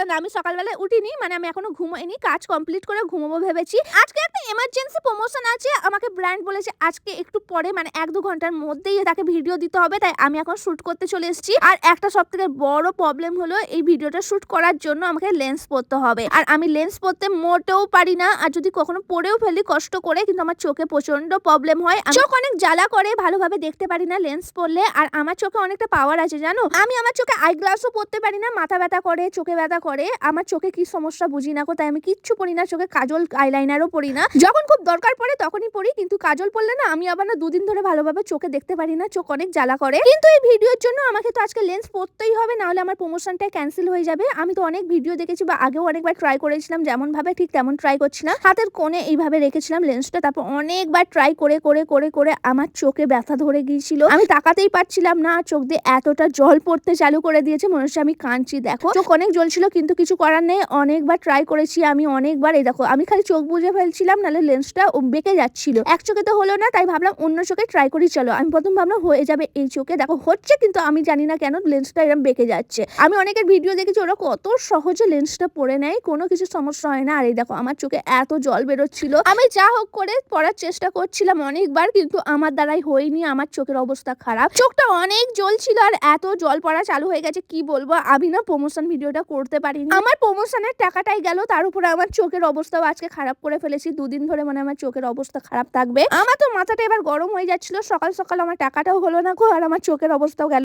না আমি সকালবেলায় উঠিনি, মানে আমি এখনো ঘুমোইনি, কাজ কমপ্লিট করে ঘুমোবো ভেবেছি। আজকে একটা এমার্জেন্সি প্রমোশন আছে, আমাকে ব্র্যান্ড বলেছে আজকে একটু পরে মানে 1-2 ঘন্টার মধ্যেই তাকে ভিডিও দিতে হবে, তাই আমি এখন শুট করতে চলে এসেছি। আর একটা সবথেকে বড় প্রবলেম হলো এই ভিডিওটা শুট করার জন্য আমাকে লেন্স পরতে হবে, আর আমি লেন্স পরতে মোটেও পারি না, আর যদি কখনো পরেও ফেলি কষ্ট করে, কিন্তু আমার চোখে প্রচন্ড প্রবলেম হয়, চোখ অনেক জ্বালা করে, ভালোভাবে দেখতে পারি না লেন্স পরলে। আর আমার চোখে অনেকটা পাওয়ার আছে জানো, আমি আমার চোখে আইগ্লাসও পরতে পারি না, মাথা ব্যথা করে, চোখে ব্যথা করে, আমার চোখে কি সমস্যা বুঝি না, তাই আমি কিচ্ছু পরি না, চোখে কাজল আইলাইনারও পরি না, যখন খুব দরকার পড়ে তখনই পরি, কিন্তু কাজল পরলে না আমি আবার না 2 দিন ধরে ভালোভাবে চোখে দেখতে পারি না, চোখ অনেক জ্বালা করে। কিন্তু এই ভিডিওর জন্য আমাকে তো আজকে লেন্স পরতেই হবে, না হলে আমার প্রমোশনটা ক্যান্সেল হয়ে যাবে। আমি তো অনেক ভিডিও দেখেছি বা আগেও অনেকবার ট্রাই করেছিলাম, যেমন ভাবে ঠিক তেমন ট্রাই করছি না, হাতের কোণে এইভাবে রেখেছিলাম লেন্সটা, তারপর অনেকবার ট্রাই করে করে করে করে আমার চোখে ব্যথা ধরে গিয়েছিল, আমি তাকাতেই পারছিলাম না, চোখ দিয়ে এতটা জল পড়তে চালু করে দিয়েছে, মনে হচ্ছে আমি কাঁদছি। দেখো চোখ অনেক জ্বলছিল, কিন্তু কিছু করার নেই, অনেকবার ট্রাই করেছি আমি অনেকবার। এই দেখো আমি খালি চোখ বুজে ফেলছিলাম, নাহলে লেন্সটা বেঁকে যাচ্ছিল, এক চোখে তো হলো না, তাই ভাবলাম অন্য চোখে ট্রাই করি। চলো আমি প্রথম ভাবলাম হয়ে যাবে এই চোখে, দেখো হচ্ছে, কিন্তু আমি জানি না কেন লেন্সটা এরকম বেঁকে যাচ্ছে। আমি অনেকের ভিডিও দেখেছি ওরা কত সহজে লেন্সটা পরে নেয়, কোনো কিছু সমস্যা হয় না। আর এই দেখো আমার চোখে এত জল বেরোচ্ছিল, আমি যা হোক করে পড়ার চেষ্টা করছিলাম অনেকবার, কিন্তু আমার দ্বারাই হয়নি, আমার চোখের অবস্থা খারাপ, চোখটা অনেক জ্বলছিল আর এত জল পড়া চালু হয়ে গেছে কি বলবো। আমি না প্রমোশন ভিডিওটা করতে পারিনি, আমার প্রমোশনের টাকাটাই গেল, তার উপরে আমার চোখের অবস্থাও আজকে খারাপ করে ফেলেছি, 2 দিন ধরে মানে আমার চোখের অবস্থা খারাপ থাকবে। আমার তো মাথাটা এবার গরম হয়ে যাচ্ছিল, সকাল সকাল আমার টাকাটাও হলো না গো, আর আমার চোখের অবস্থাও গেল।